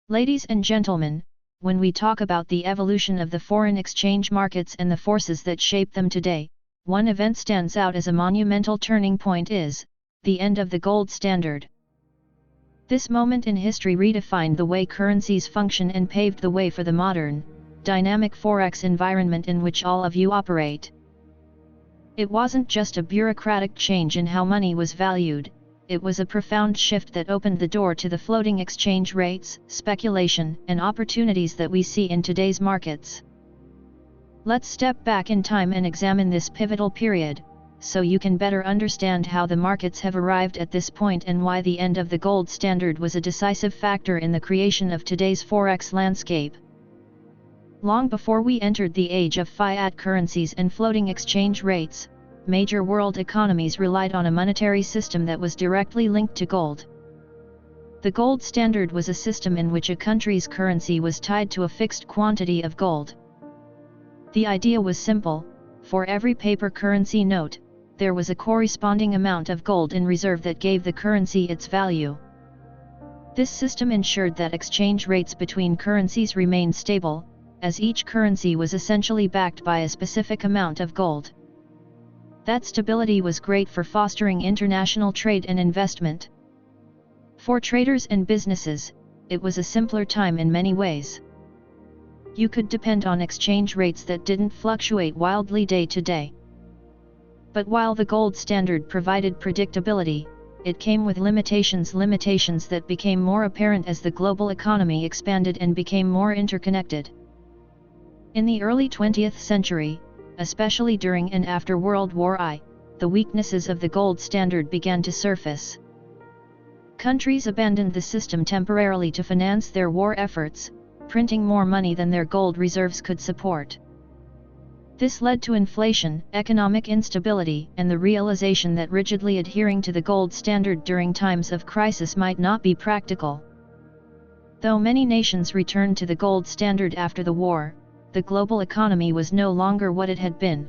Ladies and gentlemen, when we talk about the evolution of the foreign exchange markets and the forces that shape them today, one event stands out as a monumental turning point is the end of the gold standard. This moment in history redefined the way currencies function and paved the way for the modern, dynamic Forex environment in which all of you operate. It wasn't just a bureaucratic change in how money was valued, it was a profound shift that opened the door to the floating exchange rates, speculation, and opportunities that we see in today's markets. Let's step back in time and examine this pivotal period, so you can better understand how the markets have arrived at this point and why the end of the gold standard was a decisive factor in the creation of today's Forex landscape. Long before we entered the age of fiat currencies and floating exchange rates, major world economies relied on a monetary system that was directly linked to gold. The gold standard was a system in which a country's currency was tied to a fixed quantity of gold. The idea was simple: for every paper currency note, there was a corresponding amount of gold in reserve that gave the currency its value. This system ensured that exchange rates between currencies remained stable, as each currency was essentially backed by a specific amount of gold. That stability was great for fostering international trade and investment. For traders and businesses, it was a simpler time in many ways. You could depend on exchange rates that didn't fluctuate wildly day to day. But while the gold standard provided predictability, it came with limitations that became more apparent as the global economy expanded and became more interconnected. In the early 20th century, especially during and after World War I, the weaknesses of the gold standard began to surface. Countries abandoned the system temporarily to finance their war efforts, printing more money than their gold reserves could support. This led to inflation, economic instability, and the realization that rigidly adhering to the gold standard during times of crisis might not be practical. Though many nations returned to the gold standard after the war, the global economy was no longer what it had been.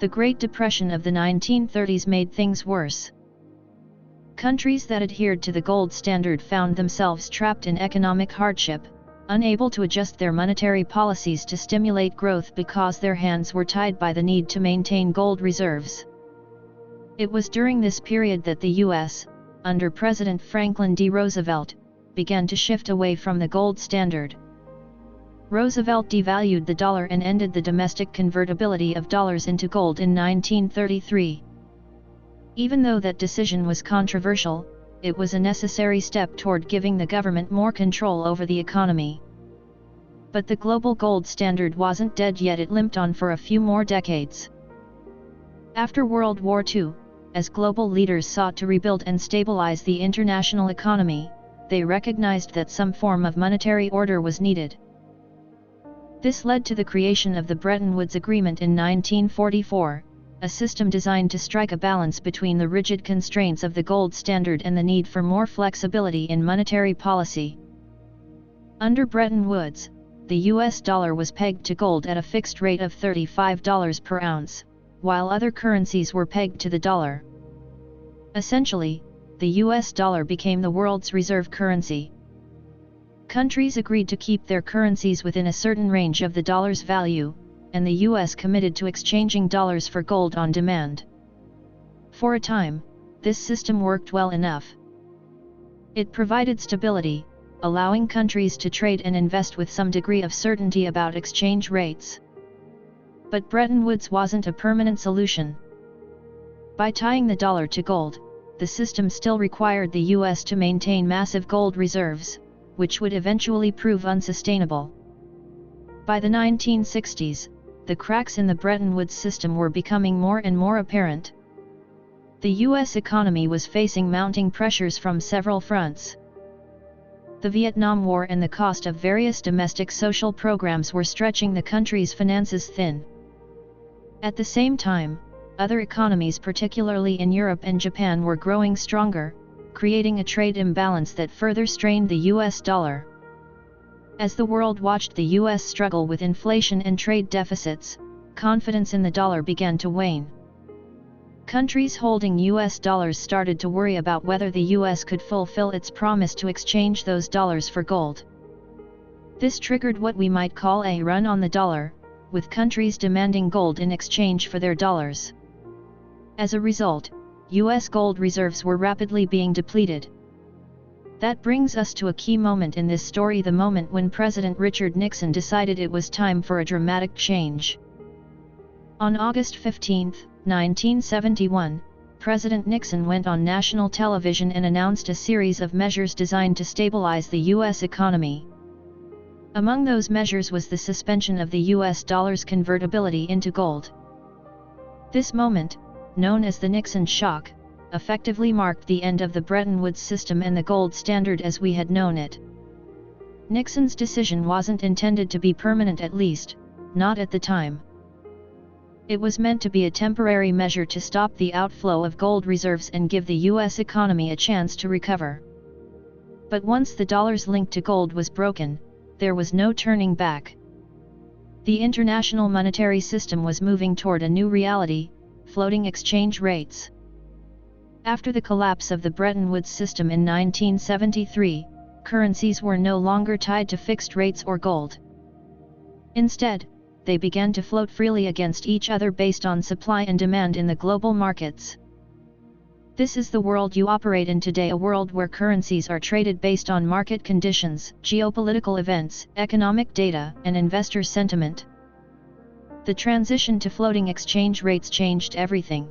The Great Depression of the 1930s made things worse. Countries that adhered to the gold standard found themselves trapped in economic hardship, unable to adjust their monetary policies to stimulate growth because their hands were tied by the need to maintain gold reserves. It was during this period that the U.S., under President Franklin D. Roosevelt, began to shift away from the gold standard. Roosevelt devalued the dollar and ended the domestic convertibility of dollars into gold in 1933. Even though that decision was controversial, it was a necessary step toward giving the government more control over the economy. But the global gold standard wasn't dead yet. It limped on for a few more decades. After World War II, as global leaders sought to rebuild and stabilize the international economy, they recognized that some form of monetary order was needed. This led to the creation of the Bretton Woods Agreement in 1944, a system designed to strike a balance between the rigid constraints of the gold standard and the need for more flexibility in monetary policy. Under Bretton Woods, the US dollar was pegged to gold at a fixed rate of $35 per ounce, while other currencies were pegged to the dollar. Essentially, the US dollar became the world's reserve currency. Countries agreed to keep their currencies within a certain range of the dollar's value, and the US committed to exchanging dollars for gold on demand. For a time, this system worked well enough. It provided stability, allowing countries to trade and invest with some degree of certainty about exchange rates. But Bretton Woods wasn't a permanent solution. By tying the dollar to gold, the system still required the US to maintain massive gold reserves, which would eventually prove unsustainable. By the 1960s, the cracks in the Bretton Woods system were becoming more and more apparent. The US economy was facing mounting pressures from several fronts. The Vietnam War and the cost of various domestic social programs were stretching the country's finances thin. At the same time, other economies, particularly in Europe and Japan, were growing stronger, creating a trade imbalance that further strained the US dollar. As the world watched the US struggle with inflation and trade deficits, confidence in the dollar began to wane. Countries holding US dollars started to worry about whether the US could fulfill its promise to exchange those dollars for gold. This triggered what we might call a run on the dollar, with countries demanding gold in exchange for their dollars. As a result, US gold reserves were rapidly being depleted. That brings us to a key moment in this story, the moment when President Richard Nixon decided it was time for a dramatic change. On August 15, 1971, President Nixon went on national television and announced a series of measures designed to stabilize the U.S. economy. Among those measures was the suspension of the U.S. dollar's convertibility into gold. This moment, known as the Nixon shock, effectively marked the end of the Bretton Woods system and the gold standard as we had known it. Nixon's decision wasn't intended to be permanent, at least, not at the time. It was meant to be a temporary measure to stop the outflow of gold reserves and give the U.S. economy a chance to recover. But once the dollar's link to gold was broken, there was no turning back. The international monetary system was moving toward a new reality: floating exchange rates. After the collapse of the Bretton Woods system in 1973, currencies were no longer tied to fixed rates or gold. Instead, they began to float freely against each other based on supply and demand in the global markets. This is the world you operate in today, a world where currencies are traded based on market conditions, geopolitical events, economic data, and investor sentiment. The transition to floating exchange rates changed everything.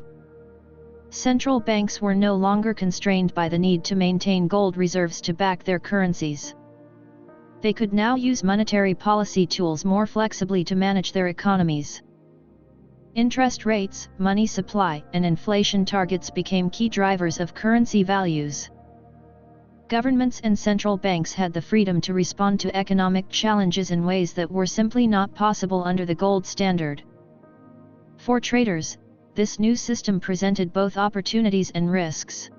Central banks were no longer constrained by the need to maintain gold reserves to back their currencies. They could now use monetary policy tools more flexibly to manage their economies. Interest rates, money supply, and inflation targets became key drivers of currency values. Governments and central banks had the freedom to respond to economic challenges in ways that were simply not possible under the gold standard. For traders, this new system presented both opportunities and risks.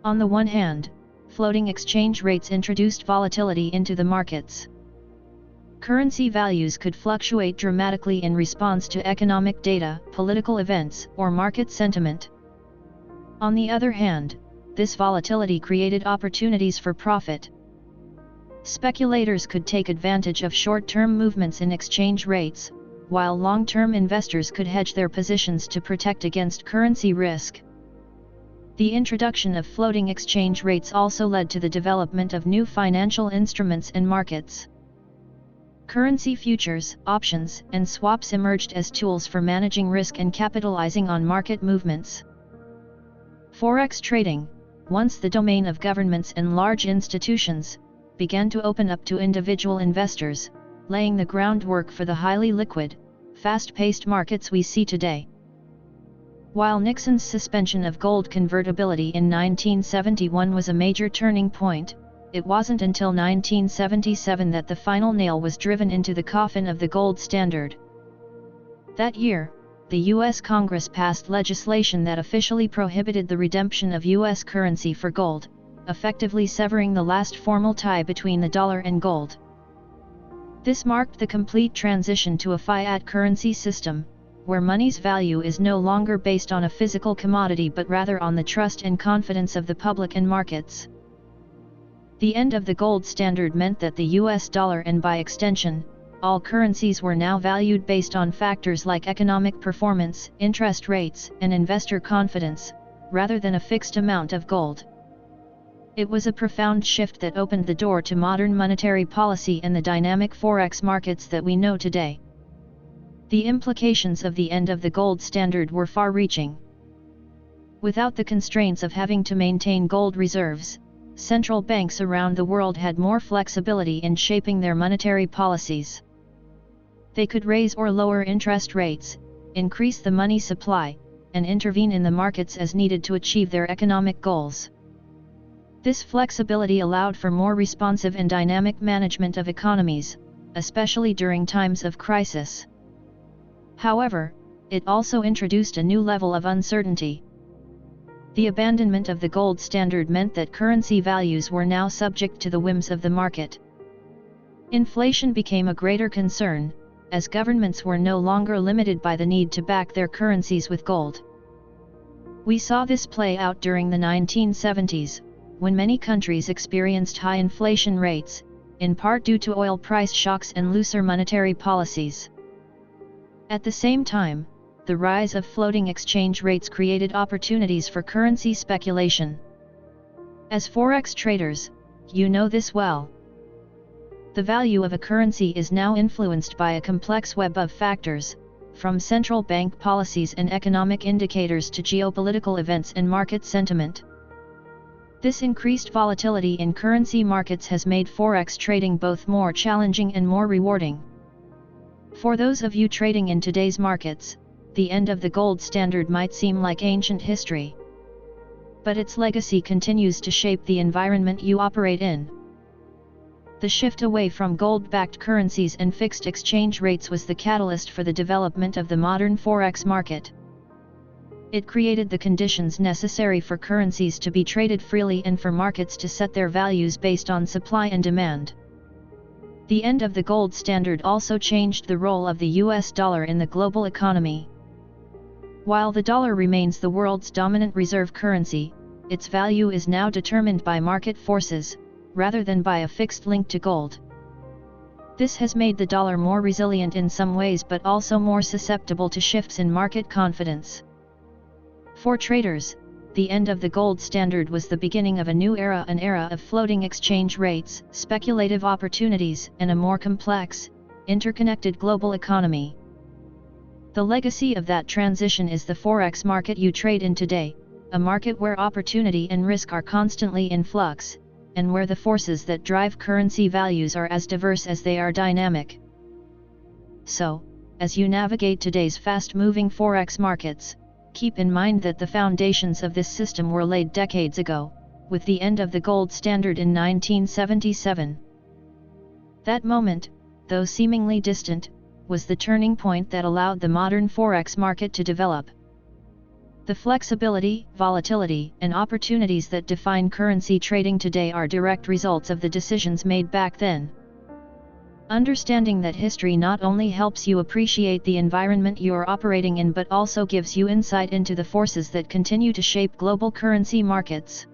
On the one hand, floating exchange rates introduced volatility into the markets. Currency values could fluctuate dramatically in response to economic data, political events, or market sentiment. On the other hand, this volatility created opportunities for profit. Speculators could take advantage of short-term movements in exchange rates, while long-term investors could hedge their positions to protect against currency risk. The introduction of floating exchange rates also led to the development of new financial instruments and markets. Currency futures, options, and swaps emerged as tools for managing risk and capitalizing on market movements. Forex trading, once the domain of governments and large institutions, began to open up to individual investors, laying the groundwork for the highly liquid, fast-paced markets we see today. While Nixon's suspension of gold convertibility in 1971 was a major turning point, it wasn't until 1977 that the final nail was driven into the coffin of the gold standard. That year, the U.S. Congress passed legislation that officially prohibited the redemption of U.S. currency for gold, effectively severing the last formal tie between the dollar and gold. This marked the complete transition to a fiat currency system, where money's value is no longer based on a physical commodity but rather on the trust and confidence of the public and markets. The end of the gold standard meant that the US dollar, and by extension, all currencies, were now valued based on factors like economic performance, interest rates, and investor confidence, rather than a fixed amount of gold. It was a profound shift that opened the door to modern monetary policy and the dynamic Forex markets that we know today. The implications of the end of the gold standard were far-reaching. Without the constraints of having to maintain gold reserves, central banks around the world had more flexibility in shaping their monetary policies. They could raise or lower interest rates, increase the money supply, and intervene in the markets as needed to achieve their economic goals. This flexibility allowed for more responsive and dynamic management of economies, especially during times of crisis. However, it also introduced a new level of uncertainty. The abandonment of the gold standard meant that currency values were now subject to the whims of the market. Inflation became a greater concern, as governments were no longer limited by the need to back their currencies with gold. We saw this play out during the 1970s, when many countries experienced high inflation rates, in part due to oil price shocks and looser monetary policies. At the same time, the rise of floating exchange rates created opportunities for currency speculation. As Forex traders, you know this well. The value of a currency is now influenced by a complex web of factors, from central bank policies and economic indicators to geopolitical events and market sentiment. This increased volatility in currency markets has made Forex trading both more challenging and more rewarding. For those of you trading in today's markets, the end of the gold standard might seem like ancient history. But its legacy continues to shape the environment you operate in. The shift away from gold-backed currencies and fixed exchange rates was the catalyst for the development of the modern Forex market. It created the conditions necessary for currencies to be traded freely and for markets to set their values based on supply and demand. The end of the gold standard also changed the role of the US dollar in the global economy. While the dollar remains the world's dominant reserve currency, its value is now determined by market forces, rather than by a fixed link to gold. This has made the dollar more resilient in some ways but also more susceptible to shifts in market confidence. For traders, the end of the gold standard was the beginning of a new era, an era of floating exchange rates, speculative opportunities, and a more complex, interconnected global economy. The legacy of that transition is the Forex market you trade in today, a market where opportunity and risk are constantly in flux, and where the forces that drive currency values are as diverse as they are dynamic. So, as you navigate today's fast-moving Forex markets, keep in mind that the foundations of this system were laid decades ago, with the end of the gold standard in 1977. That moment, though seemingly distant, was the turning point that allowed the modern Forex market to develop. The flexibility, volatility, and opportunities that define currency trading today are direct results of the decisions made back then. Understanding that history not only helps you appreciate the environment you are operating in but also gives you insight into the forces that continue to shape global currency markets.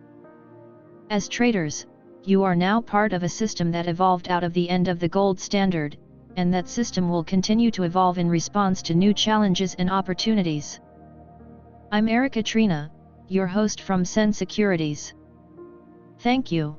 As traders, you are now part of a system that evolved out of the end of the gold standard, and that system will continue to evolve in response to new challenges and opportunities. I'm Erica Trina, your host from Sen Securities. Thank you.